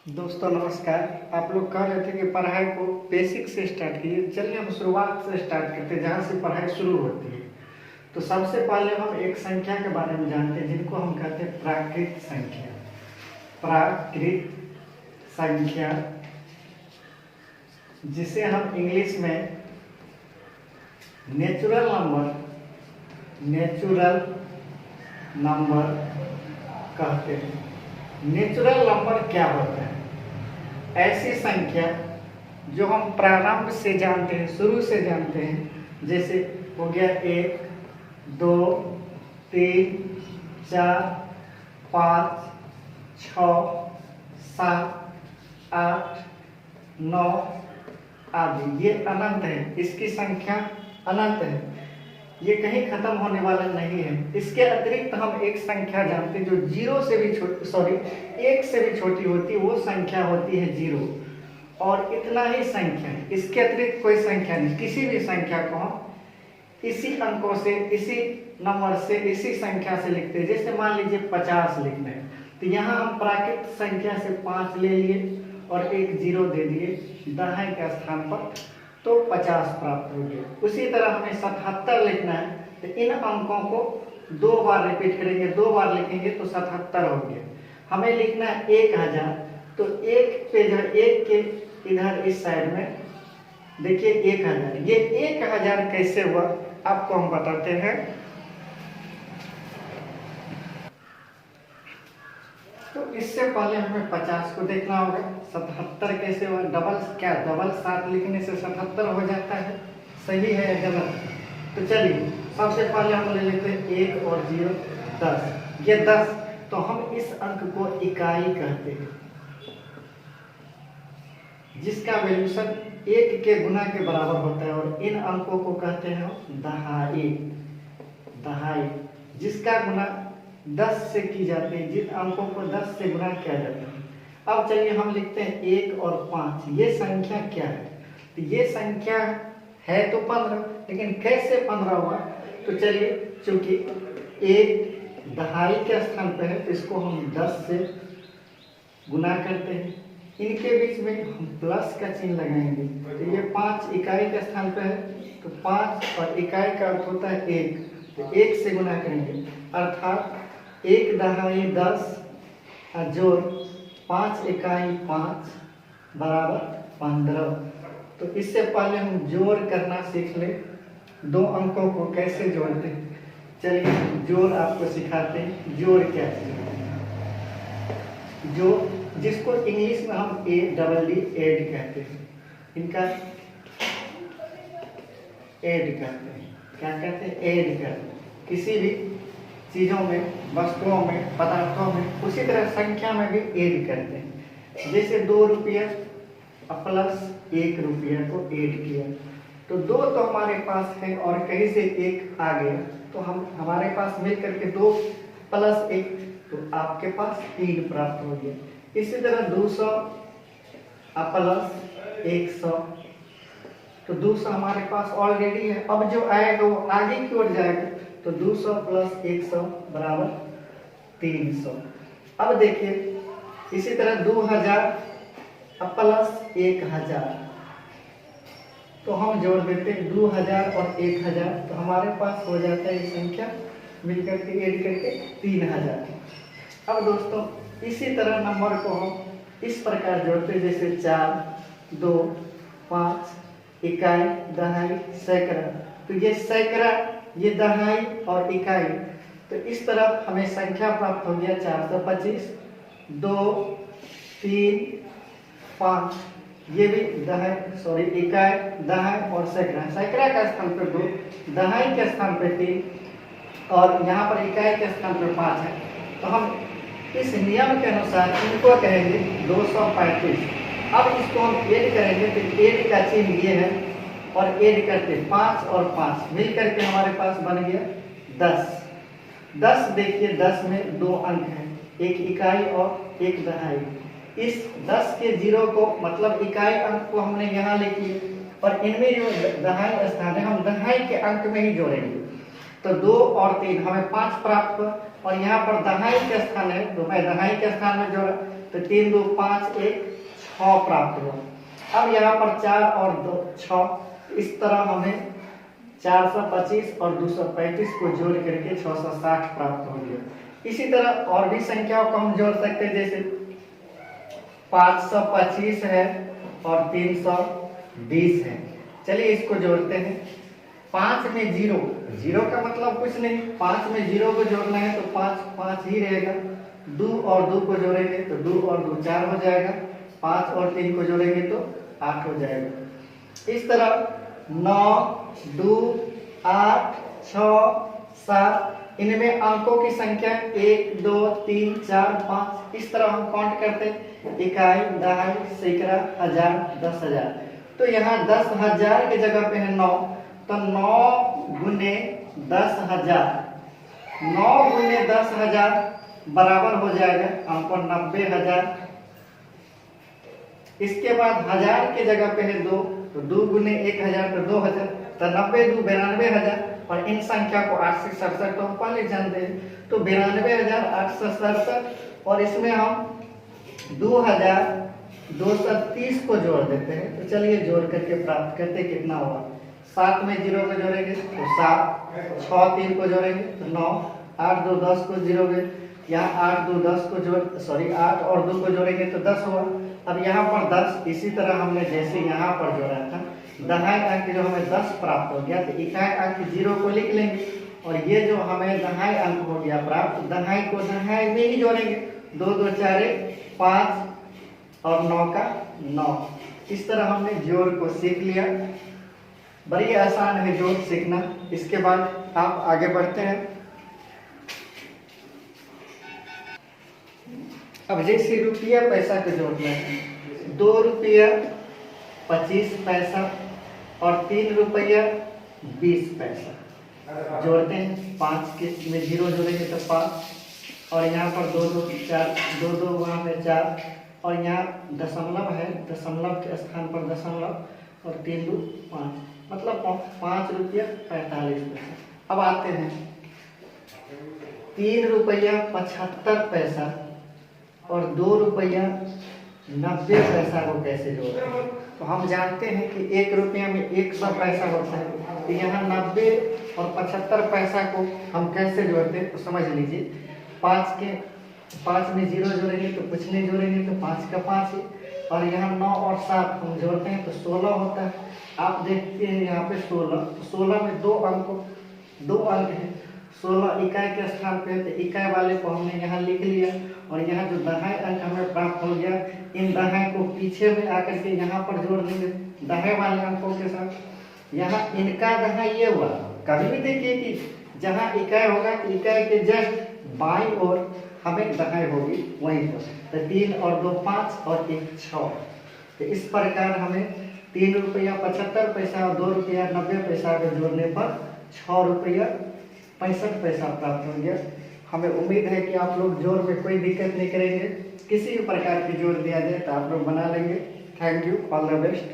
दोस्तों नमस्कार। आप लोग कह रहे थे कि पढ़ाई को बेसिक से स्टार्ट कीजिए। चलिए हम शुरुआत से स्टार्ट करते हैं, जहाँ से पढ़ाई शुरू होती है। तो सबसे पहले हम एक संख्या के बारे में जानते हैं, जिनको हम कहते हैं प्राकृत संख्या। प्राकृत संख्या, जिसे हम इंग्लिश में नेचुरल नंबर कहते हैं। नेचुरल नंबर क्या होता है? ऐसी संख्या जो हम प्रारंभ से जानते हैं, शुरू से जानते हैं। जैसे हो गया 1, 2, 3, 4, 5, 6, 7, 8, 9 आदि। ये अनंत है, इसकी संख्या अनंत है, ये कहीं खत्म होने वाला नहीं है। इसके अतिरिक्त हम एक संख्या जानते हैं जो जीरो से भी एक से भी छोटी होती है, वो संख्या होती है 0। और इतना ही संख्या है, इसके अतिरिक्त कोई संख्या नहीं। किसी भी संख्या को हम इसी अंकों से, इसी नंबर से, इसी संख्या से लिखते हैं। जैसे मान लीजिए 50 लिखना है, तो यहाँ हम प्राकृत संख्या से 5 ले लिए और एक 0 दे दिए दाहिने के स्थान पर, तो 50 प्राप्त हो गया। उसी तरह हमें 77 लिखना है, तो इन अंकों को 2 बार रिपीट करेंगे, 2 बार लिखेंगे तो 77 हो गया। हमें लिखना है 1000, तो एक पे जो एक के इधर इस साइड में देखिए 1000। ये 1000 कैसे हुआ आपको हम बताते हैं। तो इससे पहले हमें 50 को देखना होगा। 77 कैसे हुआ? डबल 7 लिखने से 77 हो जाता है। सही है या गलत? तो चलिए सबसे पहले हम ले लेते हैं 1 और 0 10। ये 10, तो हम इस अंक को इकाई कहते हैं, जिसका वैल्यूशन 1 के गुना के बराबर होता है। और इन अंकों को कहते हैं दहाई, जिसका गुना 10 से की जाती है, जिन अंकों को 10 से गुना किया जाता है। अब चलिए हम लिखते हैं 1 और 5। ये संख्या क्या है? तो ये संख्या है तो 15, लेकिन कैसे 15 हुआ? तो चलिए, चूंकि 1 दहाई के स्थान पर है, तो इसको हम 10 से गुना करते हैं। इनके बीच में हम प्लस का चिन्ह लगाएंगे, तो ये 5 इकाई के स्थान पर है, तो 5 और इकाई का अर्थ होता है 1, तो 1 से गुना करेंगे, अर्थात 1 दहाई 10 और जोड़ 5 इकाई 5 बराबर 15। तो इससे पहले हम जोड़ करना सीख ले, 2 अंकों को कैसे जोड़ते हैं। चलिए जोड़ आपको सिखाते हैं। जोड़ क्या है? जोड़, जिसको इंग्लिश में हम एड कहते हैं, इनका ऐड करते हैं। क्या कहते हैं? ऐड करते हैं। किसी भी चीज़ों में, वस्तुओं में, पदार्थों में, उसी तरह संख्या में भी ऐड करते हैं। जैसे 2 रुपया प्लस 1 रुपया को ऐड किया, तो 2 तो हमारे पास है और कहीं से 1 आ गया, तो हमारे पास मिल करके 2 प्लस 1, तो आपके पास 3 प्राप्त हो गया। इसी तरह 200 प्लस 100, तो 200 हमारे पास ऑलरेडी है। अब जो आएगा वो आगे की ओर जाएगा, तो 200 प्लस 100 बराबर 300। अब देखिए इसी तरह 2000 प्लस 1000, तो हम जोड़ देते हैं 2000 और 1000, तो हमारे पास हो जाता है ये संख्या मिलकर के ऐड करके 3000। अब दोस्तों इसी तरह नंबर को हम इस प्रकार जोड़ते हैं, जैसे 4, 2, 5, इकाई, दहाई, सैकड़ा। तो ये सैकड़ा, ये दहाई और इकाई, तो इस तरह हमें संख्या प्राप्त हो गया 425। 2, 3, 5, ये भी इकाई, दहाई और सैकड़ा। सैकड़ा का स्थान पर 2, दहाई के स्थान पर 3 और यहाँ पर इकाई के स्थान पर 5 है। तो हम इस नियम के अनुसार इनको कहेंगे 235। अब इसको हम ऐड करेंगे, तो ऐड का चिन्ह ये है और ऐड करते 5 और 5 मिल करके हमारे पास बन गया 10। 10 देखिए, 10 में 2 अंक हैं, एक इकाई और एक दहाई। इस 10 के 0 को, मतलब इकाई अंक को हमने यहाँ लिख लिया, और इनमें जो दहाई स्थान है हम दहाई के अंक में ही जोड़ेंगे। तो 2 और 3 हमें 5 प्राप्त हुआ, और यहाँ पर दहाई के स्थान है, तो मैं दहाई के स्थान में जोड़ा तो 3 2 5 1 6 प्राप्त हुआ। अब यहाँ पर 4 और 2 6, इस तरह हमें 425 और 235 को जोड़ करके 660 प्राप्त हो गया। इसी तरह और भी संख्याओं को हम जोड़ सकते हैं, जैसे 525 है और 320 है। चलिए इसको जोड़ते हैं। 5 में 0, 0 का मतलब कुछ नहीं, 5 में 0 को जोड़ना है तो 5 5 ही रहेगा। 2 और 2 को जोड़ेंगे तो 2 और 2 4 हो जाएगा। 5 और 3 को जोड़ेंगे तो 8 हो जाएगा। इस तरह 9 2 8 6 7, इनमें अंकों की संख्या 1 2 3 4 5, इस तरह हम काउंट करते हैं, इकाई, दहाई, सैकड़ा, हजार, 10,000। तो यहाँ 10,000 की जगह पे है 9, तो 9 गुने 10,000, 9 गुने 10,000 बराबर हो जाएगा हमको 90,000। इसके बाद 1000 की जगह पे है 2, तो 2 गुने 1000 तो 2000, तो 90 2 92,000। और इन संख्या को 8 से 67 तो हम पहले जानते हैं, तो 92,867 और इसमें हम 2,230 को जोड़ देते हैं। तो चलिए जोड़ करके प्राप्त करते कितना होगा। 7 में 0 को जोड़ेंगे तो 7, 6 3 को जोड़ेंगे तो 9, 8 2 10 को जोड़ोगे, यहाँ 8 2 10 को जोड़ 8 और 2 को जोड़ेंगे तो 10 हुआ। अब यहाँ पर 10, इसी तरह हमने जैसे यहाँ पर जोड़ा था, दहाई अंक जो हमें 10 प्राप्त हो गया, तो इकाई अंक 0 को लिख लेंगे और ये जो हमें दहाई अंक हो गया प्राप्त, दहाई को दहाई में ही जोड़ेंगे। 2 2 4 5 और 9 का 9। इस तरह हमने जोड़ को सीख लिया। बड़ी आसान है जोड़ सीखना। इसके बाद आप आगे बढ़ते हैं। अब जैसे रुपया पैसा को जोड़ना है, 2 रुपया 25 पैसा और 3 रुपया 20 पैसा जोड़ते हैं। 5 के में 0 जोड़ेंगे तो 5 और यहाँ पर 2 2 4 2 2 वहाँ पे 4 और यहाँ दशमलव है, दशमलव के स्थान पर दशमलव और 3 2 5, मतलब 5 रुपया 45 पैसा। अब आते हैं 3 रुपया 75 पैसा और 2 रुपया 90 पैसा को कैसे जोड़ते हैं। तो हम जानते हैं कि 1 रुपया में 100 पैसा होता है, तो यहाँ 90 और 75 पैसा को हम कैसे जोड़ते हैं तो समझ लीजिए। 5 में 0 जोड़ेंगे तो कुछ नहीं जोड़ेंगे तो 5 का 5 ही, और यहाँ 9 और 7 हम जोड़ते हैं तो 16 होता है। आप देखते हैं यहाँ पे 16, तो 16 में 2 अंक है। 16 इकाई के स्थान पे, तो इकाई वाले को हमने यहाँ लिख लिया और यहाँ जो दहाई अंक हमें प्राप्त हो गया, इन दहाई को पीछे में आकर के यहाँ पर जोड़ देंगे दहाई वाले अंकों के साथ। यहाँ इनका दहाई ये हुआ। कभी भी देखिए कि जहाँ इकाई होगा तो इकाई के जस्ट बाईं ओर हमें दहाई होगी वहीं पर। तो 3 और 2 5 और 1 6। तो इस प्रकार हमें 3 रुपया 75 पैसा और 2 रुपया 90 पैसा को जोड़ने पर 6 रुपया 65 पैसा प्राप्त हो गया। हमें उम्मीद है कि आप लोग जोड़ में कोई दिक्कत नहीं करेंगे। किसी भी प्रकार की जोड़ दिया जाए तो आप लोग बना लेंगे। Thank you, all the best.